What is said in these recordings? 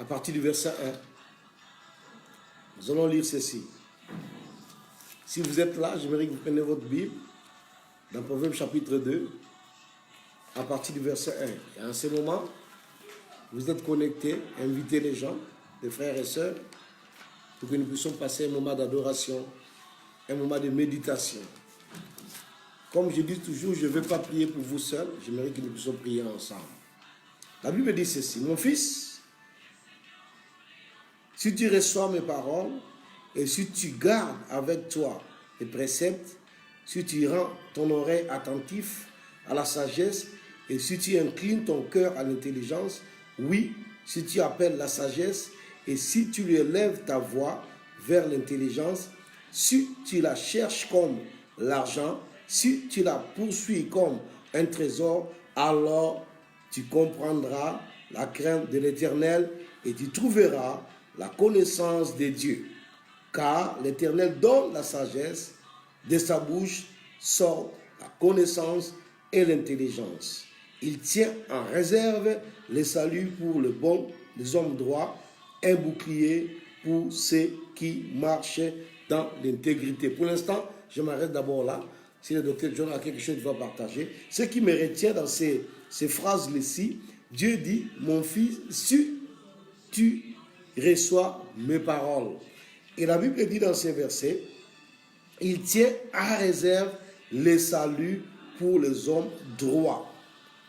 à partir du verset 1. Nous allons lire ceci. Si vous êtes là, j'aimerais que vous preniez votre Bible dans Proverbe chapitre 2, à partir du verset 1. Et en ce moment, vous êtes connectés, invitez les gens, les frères et sœurs, pour que nous puissions passer un moment d'adoration, un moment de méditation. Comme je dis toujours, je ne vais pas prier pour vous seuls, j'aimerais que nous puissions prier ensemble. La Bible dit ceci: mon fils, si tu reçois mes paroles et si tu gardes avec toi les préceptes, si tu rends ton oreille attentif à la sagesse et si tu inclines ton cœur à l'intelligence, oui, si tu appelles la sagesse et si tu lui élèves ta voix vers l'intelligence, si tu la cherches comme l'argent, si tu la poursuis comme un trésor, alors tu comprendras la crainte de l'Éternel et tu trouveras la connaissance de Dieu. Car l'Éternel donne la sagesse, de sa bouche sort la connaissance et l'intelligence. Il tient en réserve le salut pour les hommes droits, un bouclier pour ceux qui marchent dans l'intégrité. Pour l'instant, je m'arrête d'abord là. Si le docteur John a quelque chose à partager. Ce qui me retient dans ces phrases-ci, Dieu dit, mon fils, si tu reçois mes paroles. Et la Bible dit dans ces versets, il tient en réserve le salut pour les hommes droits.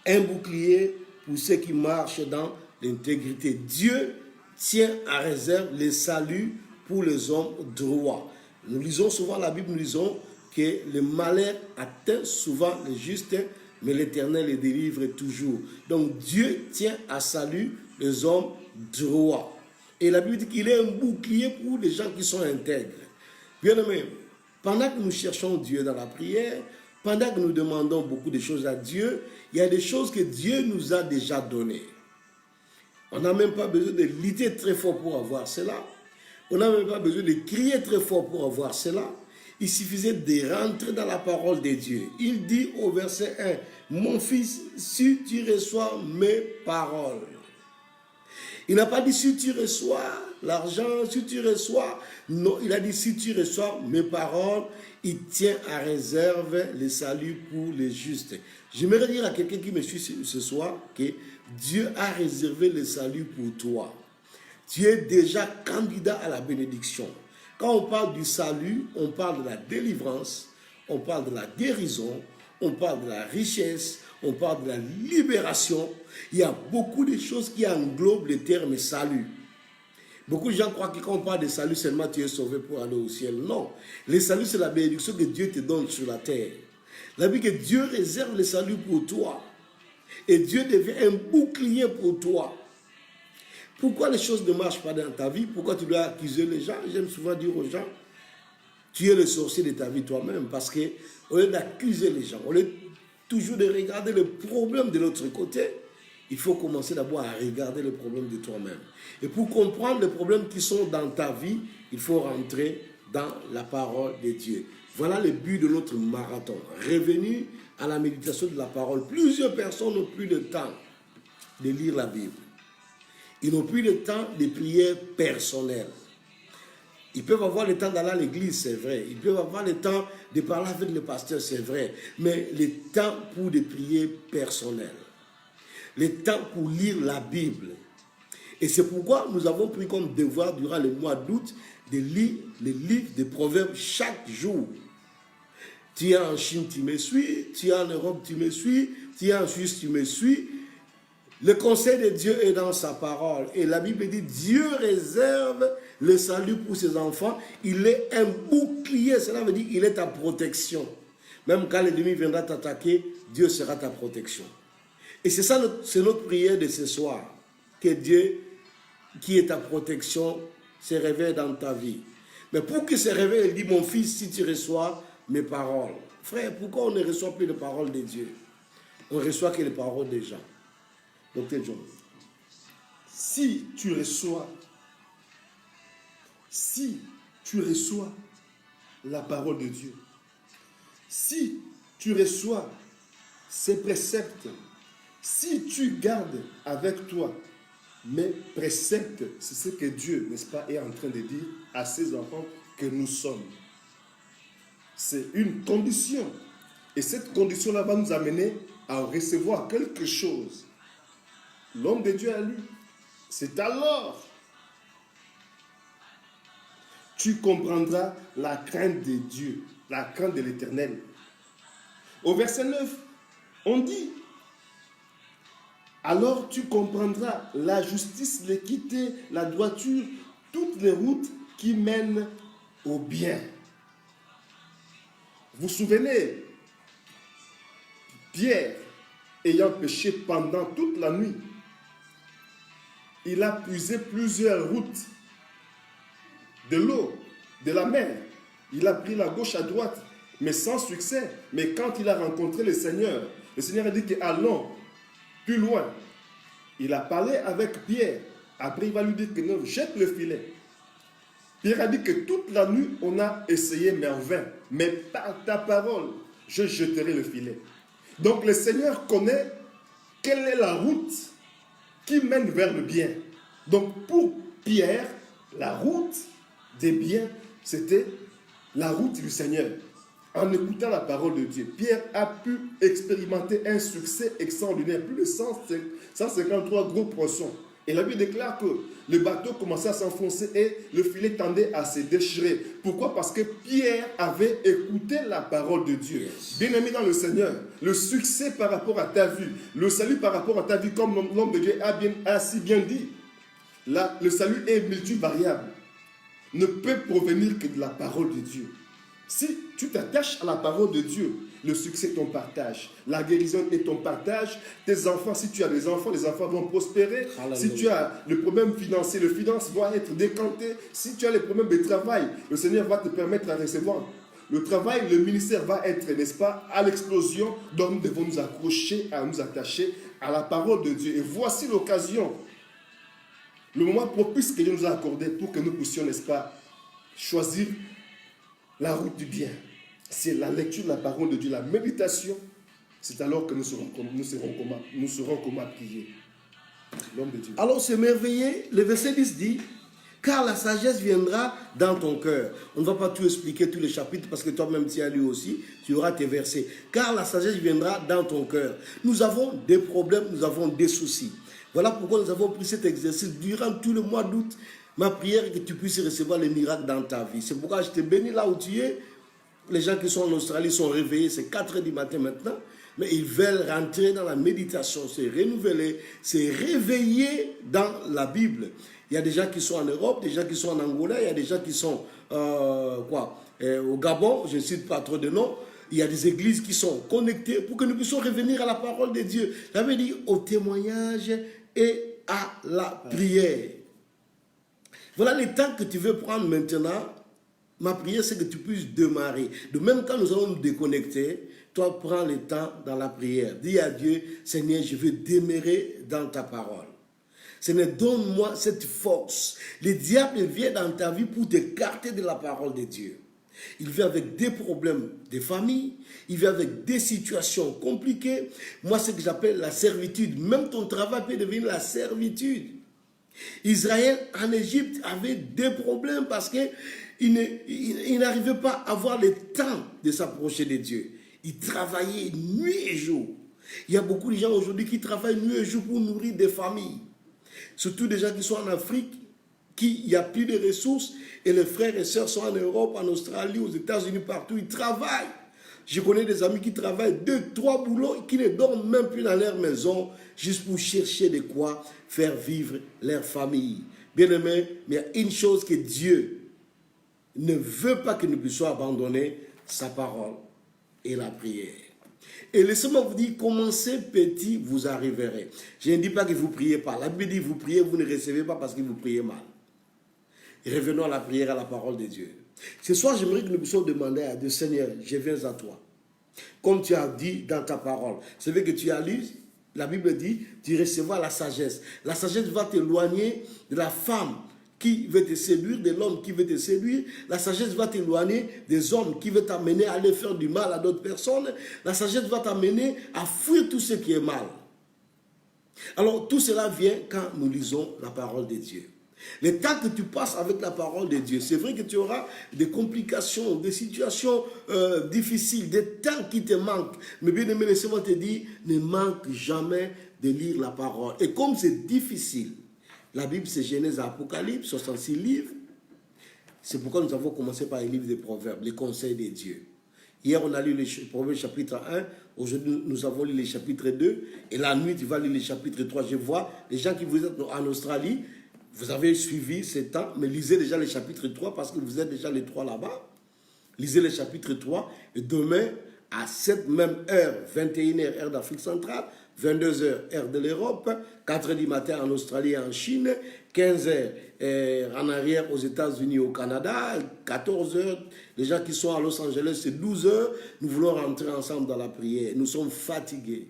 Un bouclier pour ceux qui marchent dans l'intégrité. Dieu tient en réserve le salut pour les hommes droits. Nous lisons souvent la Bible, nous lisons que le malheur atteint souvent les justes, mais l'Éternel les délivre toujours. Donc Dieu tient à salut les hommes droits. Et la Bible dit qu'il est un bouclier pour les gens qui sont intègres. Bien-aimés, pendant que nous cherchons Dieu dans la prière, pendant que nous demandons beaucoup de choses à Dieu, il y a des choses que Dieu nous a déjà données. On n'a même pas besoin de lutter très fort pour avoir cela. On n'a même pas besoin de crier très fort pour avoir cela. Il suffisait de rentrer dans la parole de Dieu. Il dit au verset 1, mon fils, si tu reçois mes paroles. Il n'a pas dit si tu reçois l'argent, si tu reçois. Non, il a dit si tu reçois mes paroles, il tient à réserve le salut pour les justes. J'aimerais dire à quelqu'un qui me suit ce soir que Dieu a réservé le salut pour toi. Tu es déjà candidat à la bénédiction. Quand on parle du salut, on parle de la délivrance, on parle de la guérison, on parle de la richesse, on parle de la libération. Il y a beaucoup de choses qui englobent le terme salut. Beaucoup de gens croient que quand on parle de salut, seulement tu es sauvé pour aller au ciel. Non. Le salut, c'est la bénédiction que Dieu te donne sur la terre. La Bible dit que Dieu réserve le salut pour toi. Et Dieu devient un bouclier pour toi. Pourquoi les choses ne marchent pas dans ta vie? Pourquoi tu dois accuser les gens? J'aime souvent dire aux gens, tu es le sorcier de ta vie toi-même. Parce qu'au lieu d'accuser les gens, au lieu toujours de regarder le problème de l'autre côté, il faut commencer d'abord à regarder le problème de toi-même. Et pour comprendre les problèmes qui sont dans ta vie, il faut rentrer dans la parole de Dieu. Voilà le but de notre marathon. Revenu à la méditation de la parole. Plusieurs personnes n'ont plus le temps de lire la Bible. Ils n'ont plus le temps de prières personnelles. Ils peuvent avoir le temps d'aller à l'église, c'est vrai. Ils peuvent avoir le temps de parler avec le pasteur, c'est vrai. Mais le temps pour des prières personnelles. Le temps pour lire la Bible. Et c'est pourquoi nous avons pris comme devoir durant le mois d'août de lire les livres des Proverbes chaque jour. Tu es en Chine, tu me suis. Tu es en Europe, tu me suis. Tu es en Suisse, tu me suis. Le conseil de Dieu est dans sa parole. Et la Bible dit, Dieu réserve le salut pour ses enfants. Il est un bouclier. Cela veut dire qu'il est ta protection. Même quand l'ennemi viendra t'attaquer, Dieu sera ta protection. Et c'est ça, c'est notre prière de ce soir. Que Dieu, qui est ta protection, se réveille dans ta vie. Mais pour qu'il se réveille, il dit, mon fils, si tu reçois mes paroles. Frère, pourquoi on ne reçoit plus les paroles de Dieu? On ne reçoit que les paroles des gens. Docteur John. Si tu reçois la parole de Dieu, si tu reçois ses préceptes, si tu gardes avec toi Mais précepte, c'est ce que Dieu, n'est-ce pas, est en train de dire à ses enfants que nous sommes. C'est une condition. Et cette condition-là va nous amener à recevoir quelque chose. L'homme de Dieu a lu. C'est alors tu comprendras la crainte de Dieu, la crainte de l'Éternel. Au verset 9, on dit, alors tu comprendras la justice, l'équité, la droiture, toutes les routes qui mènent au bien. Vous vous souvenez, Pierre, ayant péché pendant toute la nuit, il a puisé plusieurs routes de l'eau, de la mer. Il a pris la gauche à droite, mais sans succès. Mais quand il a rencontré le Seigneur a dit que allons plus loin. Il a parlé avec Pierre. Après, il va lui dire que non, jette le filet. Pierre a dit que toute la nuit, on a essayé, mais en vain. Mais par ta parole, je jetterai le filet. Donc, le Seigneur connaît quelle est la route qui mène vers le bien. Donc, pour Pierre, la route des biens, c'était la route du Seigneur. En écoutant la parole de Dieu, Pierre a pu expérimenter un succès extraordinaire, plus de 153 gros poissons. Et la Bible déclare que le bateau commençait à s'enfoncer et le filet tendait à se déchirer. Pourquoi? Parce que Pierre avait écouté la parole de Dieu. Bien-aimé dans le Seigneur, le succès par rapport à ta vie, le salut par rapport à ta vie, comme l'homme de Dieu a si bien dit, là, le salut est multivariable, ne peut provenir que de la parole de Dieu. Si tu t'attaches à la parole de Dieu, le succès est ton partage. La guérison est ton partage. Tes enfants, si tu as des enfants, les enfants vont prospérer. Hallelujah. Si tu as le problème financier, le finance va être décanté. Si tu as les problèmes de travail, le Seigneur va te permettre de recevoir. Le travail, le ministère va être, n'est-ce pas, à l'explosion. Donc nous devons nous accrocher, à nous attacher à la parole de Dieu. Et voici l'occasion, le moment propice que Dieu nous a accordé pour que nous puissions, n'est-ce pas, choisir la route du bien. C'est la lecture de la parole de Dieu, la méditation. C'est alors que nous serons comment prier. L'homme de Dieu. Alors s'émerveiller, le verset 10 dit, car la sagesse viendra dans ton cœur. On ne va pas tout expliquer, tous les chapitres, parce que toi-même tu as lu aussi, tu auras tes versets. Car la sagesse viendra dans ton cœur. Nous avons des problèmes, nous avons des soucis. Voilà pourquoi nous avons pris cet exercice durant tout le mois d'août. Ma prière est que tu puisses recevoir les miracles dans ta vie. C'est pourquoi je te bénis là où tu es. Les gens qui sont en Australie sont réveillés, c'est 4 h du matin maintenant, mais ils veulent rentrer dans la méditation, se renouveler, se réveiller dans la Bible. Il y a des gens qui sont en Europe, des gens qui sont en Angola, il y a des gens qui sont au Gabon, je ne cite pas trop de noms. Il y a des églises qui sont connectées pour que nous puissions revenir à la parole de Dieu. J'avais dit au témoignage et à la prière. Voilà les temps que tu veux prendre maintenant. Ma prière, c'est que tu puisses démarrer. De même, quand nous allons nous déconnecter, toi, prends le temps dans la prière. Dis à Dieu, Seigneur, je veux demeurer dans ta parole. Seigneur, donne-moi cette force. Le diable vient dans ta vie pour t'écarter de la parole de Dieu. Il vient avec des problèmes de famille, il vient avec des situations compliquées. Moi, c'est ce que j'appelle la servitude. Même ton travail peut devenir la servitude. Israël en Égypte avait des problèmes parce qu'il n'arrivait pas à avoir le temps de s'approcher de Dieu. Il travaillait nuit et jour. Il y a beaucoup de gens aujourd'hui qui travaillent nuit et jour pour nourrir des familles. Surtout des gens qui sont en Afrique, il n'y a plus de ressources et les frères et sœurs sont en Europe, en Australie, aux États-Unis, partout. Ils travaillent. Je connais des amis qui travaillent 2-3 boulots et qui ne dorment même plus dans leur maison juste pour chercher de quoi faire vivre leur famille. Bien aimé, mais il y a une chose que Dieu ne veut pas que nous puissions abandonner, sa parole et la prière. Et laissez-moi vous dire, commencez petit, vous arriverez. Je ne dis pas que vous ne priez pas. La Bible dit, vous priez, vous ne recevez pas parce que vous priez mal. Et revenons à la prière, à la parole de Dieu. Ce soir, j'aimerais que nous puissions demander à Dieu, Seigneur, je viens à toi. Comme tu as dit dans ta parole. C'est vrai que tu as lu, la Bible dit, tu recevras la sagesse. La sagesse va t'éloigner de la femme qui veut te séduire, de l'homme qui veut te séduire. La sagesse va t'éloigner des hommes qui veulent t'amener à aller faire du mal à d'autres personnes. La sagesse va t'amener à fuir tout ce qui est mal. Alors, tout cela vient quand nous lisons la parole de Dieu. Le temps que tu passes avec la parole de Dieu, c'est vrai que tu auras des complications, des situations difficiles, des temps qui te manquent. Mais bien aimé, laissez-moi te dire, ne manque jamais de lire la parole. Et comme c'est difficile, la Bible c'est Genèse à Apocalypse, 66 livres. C'est pourquoi nous avons commencé par les livres des Proverbes, les conseils de Dieu. Hier, on a lu les Proverbes chapitre 1. Aujourd'hui, nous avons lu les chapitres 2. Et la nuit, tu vas lire les chapitres 3. Je vois les gens qui vous êtes en Australie, vous avez suivi ces temps, mais lisez déjà les chapitres 3 parce que vous êtes déjà les 3 là-bas. Lisez les chapitres 3. Et demain, à cette même heure, 21h, heure d'Afrique centrale, 22h, heure de l'Europe, 4h du matin en Australie et en Chine, 15h en arrière aux États-Unis et au Canada, 14h, les gens qui sont à Los Angeles, c'est 12h, nous voulons rentrer ensemble dans la prière. Nous sommes fatigués.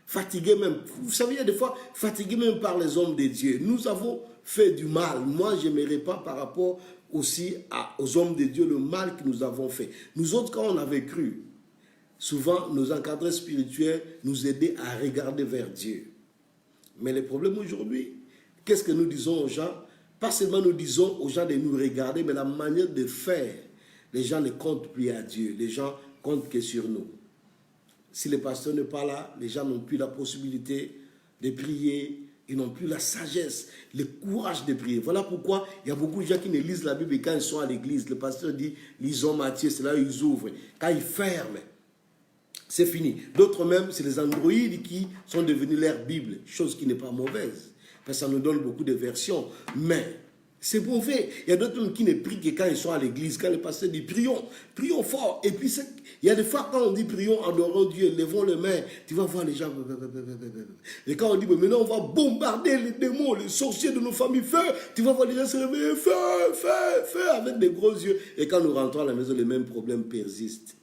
Fatigués même, vous savez, il y a des fois, fatigués même par les hommes de Dieu. Nous avons fait du mal. Moi, je ne me répands par rapport aussi aux hommes de Dieu, le mal que nous avons fait. Nous autres, quand on avait cru, souvent, nos encadreurs spirituels nous aidaient à regarder vers Dieu. Mais le problème aujourd'hui, qu'est-ce que nous disons aux gens? Pas seulement nous disons aux gens de nous regarder, mais la manière de faire. Les gens ne comptent plus à Dieu. Les gens comptent que sur nous. Si le pasteur n'est pas là, les gens n'ont plus la possibilité de prier. Ils n'ont plus la sagesse, le courage de prier. Voilà pourquoi il y a beaucoup de gens qui ne lisent la Bible et quand ils sont à l'église, le pasteur dit, lisons Matthieu, c'est là où ils ouvrent. Quand ils ferment, c'est fini. D'autres même, c'est les androïdes qui sont devenus leur Bible, chose qui n'est pas mauvaise. Parce que ça nous donne beaucoup de versions. Mais c'est mauvais. Il y a d'autres qui ne prient que quand ils sont à l'église. Quand le pasteur dit prions, prions fort. Et puis il y a des fois quand on dit prions, adorons Dieu, levons les mains, tu vas voir les gens. Et quand on dit maintenant on va bombarder les démons, les sorciers de nos familles, feu, tu vas voir les gens se réveiller, feu, feu, feu, avec des gros yeux. Et quand nous rentrons à la maison, les mêmes problèmes persistent.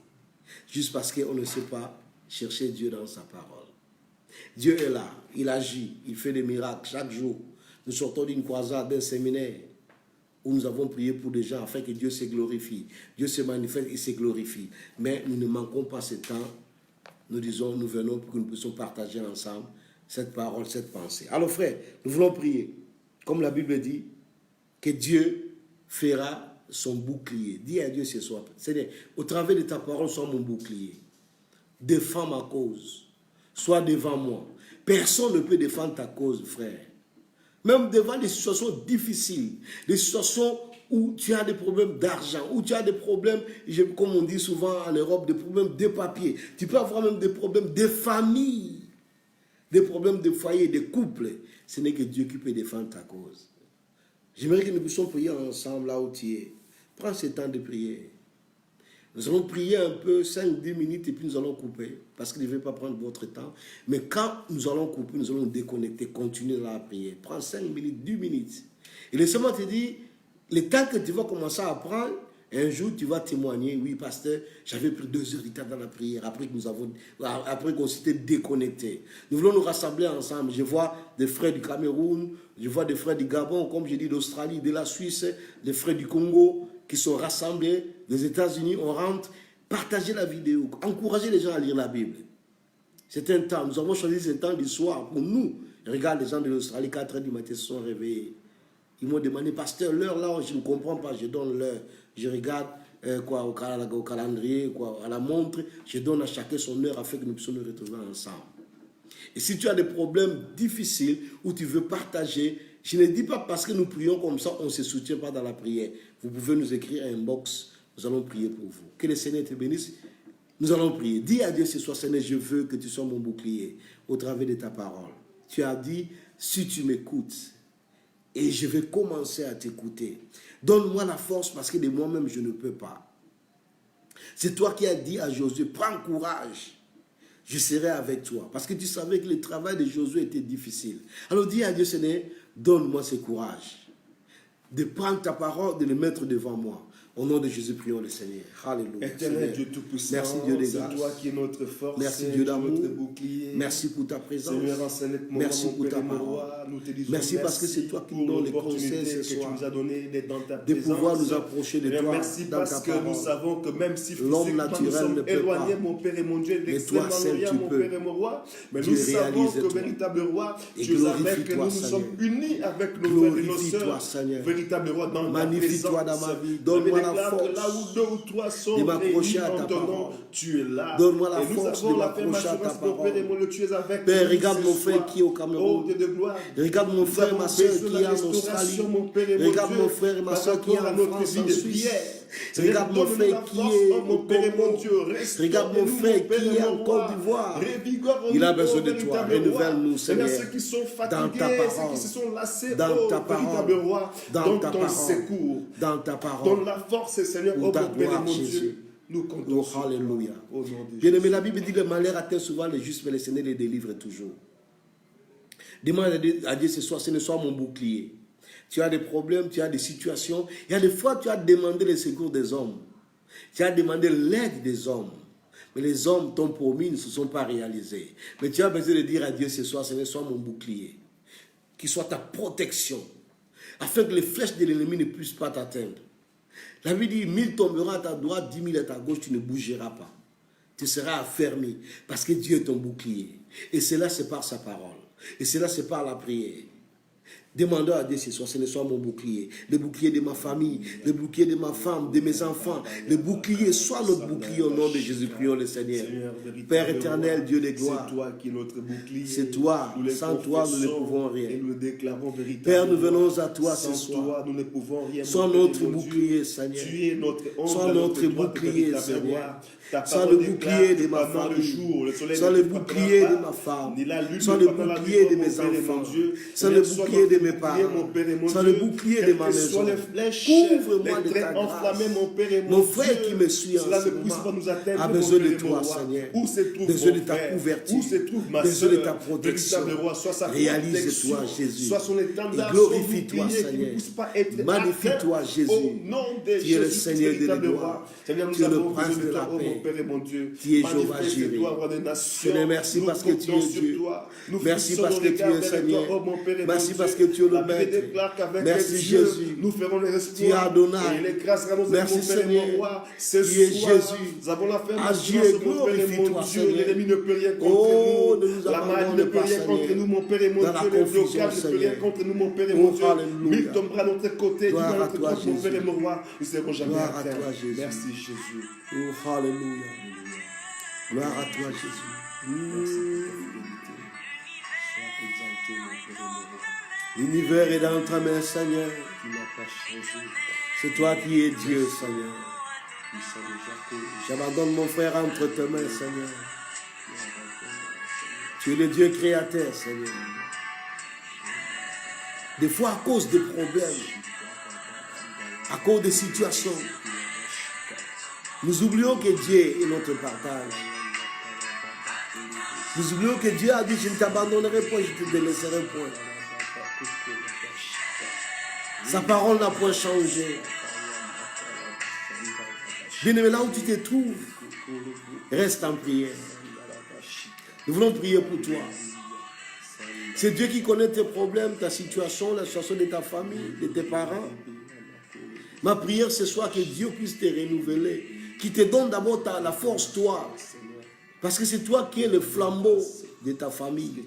Juste parce qu'on ne sait pas chercher Dieu dans sa parole. Dieu est là, il agit, il fait des miracles chaque jour. Nous sortons d'une croisade, d'un séminaire où nous avons prié pour des gens afin que Dieu se glorifie. Dieu se manifeste, il se glorifie. Mais nous ne manquons pas ce temps. Nous disons, nous venons pour que nous puissions partager ensemble cette parole, cette pensée. Alors frère, nous voulons prier. Comme la Bible dit, que Dieu fera son bouclier. Dis à Dieu ce soir, Seigneur, au travers de ta parole, sois mon bouclier. Défends ma cause. Sois devant moi. Personne ne peut défendre ta cause, frère. Même devant des situations difficiles, des situations où tu as des problèmes d'argent, où tu as des problèmes, comme on dit souvent en Europe, des problèmes de papier. Tu peux avoir même des problèmes de famille, des problèmes de foyer, de couple. Ce n'est que Dieu qui peut défendre ta cause. J'aimerais que nous puissions prier ensemble là où tu es. Prends ce temps de prier. Nous allons prier un peu, 5-10 minutes, et puis nous allons couper, parce que je ne vais pas prendre votre temps. Mais quand nous allons couper, nous allons nous déconnecter, continuer dans la prière. Prends 5 minutes, 10 minutes. Et laisse-moi te dire, le temps que tu vas commencer à prendre, un jour tu vas témoigner, oui pasteur, j'avais pris 2 heures de temps dans la prière, après qu'on s'était déconnecté. Nous voulons nous rassembler ensemble. Je vois des frères du Cameroun, je vois des frères du Gabon, comme je dis d'Australie, de la Suisse, des frères du Congo, qui sont rassemblés des États-Unis, on rentre, partagez la vidéo, encouragez les gens à lire la Bible. C'est un temps, nous avons choisi ce temps du soir pour nous. Regarde, les gens de l'Australie, 4h du matin se sont réveillés. Ils m'ont demandé, pasteur, l'heure là, je ne comprends pas, je donne l'heure. Je regarde au calendrier, à la montre, je donne à chacun son heure afin que nous puissions nous retrouver ensemble. Et si tu as des problèmes difficiles où tu veux partager, je ne dis pas parce que nous prions comme ça, on ne se soutient pas dans la prière. Vous pouvez nous écrire un inbox, nous allons prier pour vous. Que le Seigneur te bénisse. Nous allons prier. Dis à Dieu ce soir, Seigneur, je veux que tu sois mon bouclier au travers de ta parole. Tu as dit, si tu m'écoutes, et je vais commencer à t'écouter, donne-moi la force parce que de moi-même, je ne peux pas. C'est toi qui as dit à Josué, prends courage. Je serai avec toi. Parce que tu savais que le travail de Josué était difficile. Alors dis à Dieu, Seigneur, donne-moi ce courage de prendre ta parole, de le mettre devant moi. Au nom de Jésus, prions le Seigneur. Alléluia. Éternel Dieu Tout-Puissant, Merci Dieu des grâces. c'est toi qui es notre force, Merci Dieu d'amour. notre bouclier. Merci pour ta présence. Seigneur, en ce moment, Merci mon pour Père ta et mon parole. Roi, nous te disons Merci parce que c'est toi qui nous donnes les conseils ce que tu soir, nous as donné d'être dans ta de présence. pouvoir nous approcher de Seigneur, toi merci dans parce ta que nous parole. savons que même si L'homme physiquement nous naturel sommes ne peut éloignés, pas. mon Père et mon Dieu, Mais l'extrêmement toi seul, loin, tu mon peux. Père et mon Roi, mais Dieu, nous savons réalise-toi. que véritable Roi, Et tu es avec glorifie-toi, nous, nous Seigneur. sommes unis avec nos frères et nos Glorifie-toi, sœurs, Seigneur. véritable Roi, dans ta Magnifie-toi présence. dans ma vie. La Donne-moi Bible la déclare que force là où deux ou trois sont de m'accrocher réunis à ta en ton nom, parole. tu es là. Donne-moi la Et nous force avons de la ferme m'accrocher à ta assurance, mon Père et mon parole. Dieu, tu es avec Père, nous regarde ce mon frère soir. qui est au Oh Cameroun. Dieu de gloire. Regarde mon Nous frère et avons ma soeur besoin qui de est la en restauration, Australie. mon Père et mon Regarde Dieu, mon frère et ma par soeur qui est rapport à en notre France, vie en de Suisse. prière. Regarde mon Donne-nous frère la qui force, est oh mon au Père et mon Congo. Dieu, Regarde mon restaure-nous, frère Père qui et est mon en Roi. Côte d'Ivoire. Revigore-nous, Il a besoin oh de toi. véritable Renouvelle-nous, Roi. Seigneur. Seigneur, ceux qui sont Dans ta fatigués, ceux parole. qui se sont lassés, Dans oh ta parole. véritable Roi, Dans donne ta ton parole. secours. Dans ta parole. Donne la force, Seigneur, Pour oh ta mon Père et gloire, mon Jésus. Dieu. Nous comptons Oh, sur toi. alléluia. Au nom de Bien Jésus. aimé, la Bible dit le malheur atteint souvent les justes, mais le Seigneur les délivre toujours. Demande à Dieu ce soir, ce ne soit mon bouclier. Tu as des problèmes, tu as des situations. Il y a des fois, tu as demandé le secours des hommes. Tu as demandé l'aide des hommes. Mais les hommes t'ont promis, ils ne se sont pas réalisés. Mais tu as besoin de dire à Dieu ce soir, ce ne soit mon bouclier. Qu'il soit ta protection. Afin que les flèches de l'ennemi ne puissent pas t'atteindre. La Bible dit, 1000 tomberont à ta droite, 10 000 à ta gauche, tu ne bougeras pas. Tu seras affermi. Parce que Dieu est ton bouclier. Et cela, c'est par sa parole. Et cela, c'est par la prière. Demandons à Dieu ce soir, ce ne soit mon bouclier. Le bouclier de ma famille, le bouclier de ma femme, de mes enfants. Le bouclier, soit notre bouclier au nom de Jésus, prions le Seigneur. Père éternel, Dieu de gloire. C'est toi qui es notre bouclier. C'est toi. Nous les Sans toi, nous ne confessons pouvons rien. Et nous le déclarons véritable. Père, nous venons à toi ce Sans soir. toi, nous ne pouvons rien. Sois mon Père et notre mon bouclier, Dieu. Seigneur. Tu es notre ombre, Sois notre droite, bouclier, véritable Seigneur. roi. Ta Sois parole le déclare bouclier que de ma pendant le famille. jour, le soleil Sois ne le te frappera bouclier pas, de ma femme. ni la lune Sois ne le pendant la bouclier nuit, de mon mes Père et mon enfants. Dieu. Sois le Sois bouclier notre de mes bouclier, parents. mon Père et mon Sois Dieu. le bouclier de Quelles ma que soient maison. les flèches, Couvre-moi les de traits ta grâce. enflammés, mon Père et mon Mon frère Dieu. qui me suit en Cela ce ne puisse moment pas nous atteindre, a mon besoin Père de et mon toi, Roi. Seigneur. Où se trouve Besoin mon de ta frère? couverture. Où se trouve ma Besoin de sœur? ta protection. Véritable Roi, soit sa Réalise-toi, protection, Jésus. soit son étendard, Et glorifie-toi, son bouclier qui ne Seigneur. puisse pas être Magnifie-toi, atteint. Jésus. Au nom de Tu es le Jésus, Seigneur de véritable gloire. Roi. Seigneur, nous Tu es le avons prince besoin de de la toi, oh paix. mon Père et mon Dieu. Tu es Jéhovah Manifeste-toi, Jireh. Roi des nations. Seigneur, merci Nous parce que tu comptons es sur Dieu. toi. Nous Merci fixons parce nos que tu regards es vers Seigneur. toi, oh mon Père et Merci mon parce Dieu. que tu es le La Bible Maître. déclare qu'avec Merci, Dieu, Jésus. nous ferons les exploits. Tu es Adonai. Et il écrasera nos Merci, ennemis, mon Père et Seigneur. mon Roi. Ce Tu es soir, Jésus. nous avons la ferme Adieu, assurance, mon Père et mon glorifie-toi, Dieu. Seigneur. L'ennemi ne peut rien contre Oh, nous. ne nous La maladie abandonne ne peut pas, rien contre Seigneur. nous, mon Père et mon Dans la Dieu. Le confusion, blocage ne peut rien Seigneur. contre nous, mon Père et Oh, mon Dieu. alléluia. Mille tombera à notre côté, dix Gloire à à notre toi, droite, mon Père et Jésus. mon Roi. Nous ne serons jamais Gloire à atteints. toi, Jésus. Merci, Jésus. Oh, alléluia. Gloire à toi, Jésus. Merci pour ta fidélité. Sois exalté, mon Père et mon Roi. L'univers est dans ta main, Seigneur. Tu n'as pas changé. C'est toi qui es Dieu, Seigneur. Nous sommes déjà que J'abandonne mon frère entre tes mains, Seigneur. Tu es le Dieu créateur, Seigneur. Des fois, à cause de problèmes, à cause de situations, nous oublions que Dieu est notre partage. Nous oublions que Dieu a dit, je ne t'abandonnerai point, je ne te délaisserai point. Sa parole n'a point changé. Bien-aimé, là où tu te trouves, reste en prière. Nous voulons prier pour toi. C'est Dieu qui connaît tes problèmes, ta situation, la situation de ta famille, de tes parents. Ma prière ce soir, que Dieu puisse te renouveler, qui te donne d'abord la force, toi. Parce que c'est toi qui es le flambeau de ta famille.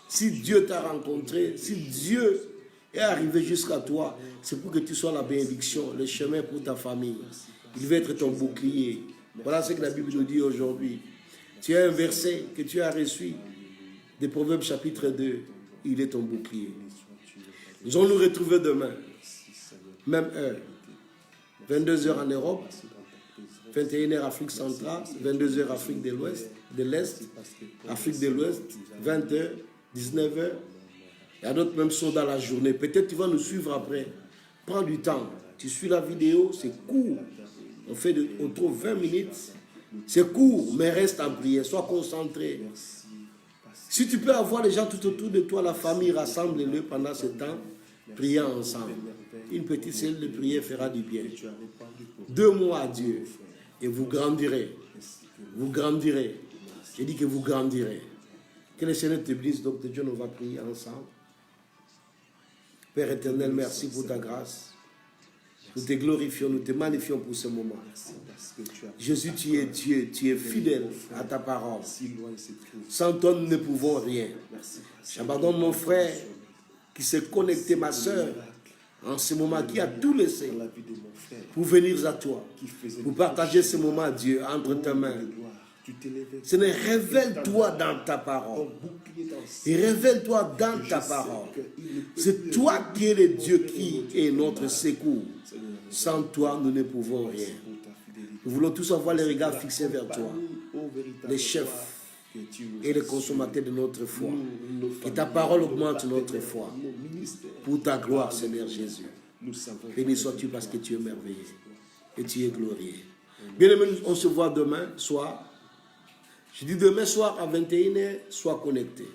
Si Dieu t'a rencontré, si Dieu est arrivé jusqu'à toi, c'est pour que tu sois la bénédiction, le chemin pour ta famille. Il va être ton bouclier. Voilà ce que la Bible nous dit aujourd'hui. Tu as un verset que tu as reçu de Proverbes chapitre 2. Il est ton bouclier. Nous allons nous retrouver demain. Même heure. 22h en Europe. 21h Afrique centrale. 22h Afrique de l'Ouest, de l'Est. Afrique de l'Ouest. 20h. 19h. Il y a d'autres même sont dans la journée. Peut-être tu vas nous suivre après. Prends du temps. Tu suis la vidéo, c'est court. On trouve 20 minutes. C'est court, mais reste en prière. Sois concentré. Si tu peux avoir les gens tout autour de toi, la famille, rassemble-le pendant ce temps. priant ensemble. Une petite cellule de prière fera du bien. 2 mots à Dieu et vous grandirez. Vous grandirez. J'ai dit que vous grandirez. Que le Seigneur te bénisse. Donc, Dieu, nous va prier ensemble. Père éternel, merci pour ta grâce. Nous te glorifions, nous te magnifions pour ce moment. Jésus, tu es Dieu, tu es fidèle à ta parole. Sans toi, nous ne pouvons rien. J'abandonne mon frère qui s'est connecté, ma soeur, en ce moment, qui a tout laissé pour venir à toi, pour partager ce moment, Dieu, entre tes mains. Seigneur, révèle-toi dans ta parole. Et révèle-toi dans ta parole. C'est toi qui es le Dieu qui est notre secours. Sans toi, nous ne pouvons rien. Nous voulons tous avoir les regards fixés vers toi, les chefs et les consommateurs de notre foi. Que ta parole augmente notre foi. Pour ta gloire, Seigneur Jésus. Béni sois-tu parce que tu es merveilleux et tu es glorieux. Bien-aimés, on se voit demain soir. Je dis demain soir à 21h, sois connecté.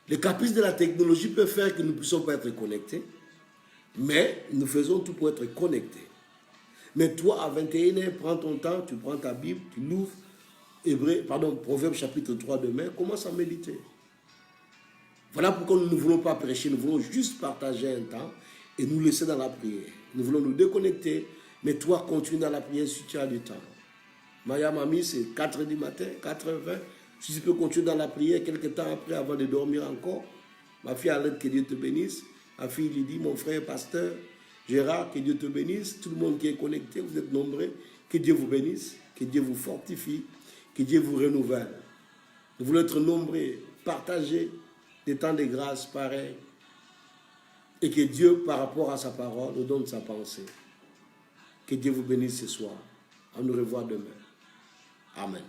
Les caprices de la technologie peuvent faire que nous ne puissions pas être connectés, mais nous faisons tout pour être connectés. Mais toi, à 21h, prends ton temps, tu prends ta Bible, tu l'ouvres, Proverbe chapitre 3 demain, commence à méditer. Voilà pourquoi nous ne voulons pas prêcher, nous voulons juste partager un temps et nous laisser dans la prière. Nous voulons nous déconnecter, mais toi, continue dans la prière si tu as du temps. Maya Mami, c'est 4h du matin, 4h20. Si tu peux continuer dans la prière, quelques temps après, avant de dormir encore. Ma fille Alette, que Dieu te bénisse. Ma fille lui dit, mon frère pasteur Gérard, que Dieu te bénisse. Tout le monde qui est connecté, vous êtes nombreux. Que Dieu vous bénisse, que Dieu vous fortifie, que Dieu vous renouvelle. Nous voulons être nombreux, partager des temps de grâce pareils. Et que Dieu, par rapport à sa parole, nous donne sa pensée. Que Dieu vous bénisse ce soir. À nous revoir demain. Amen.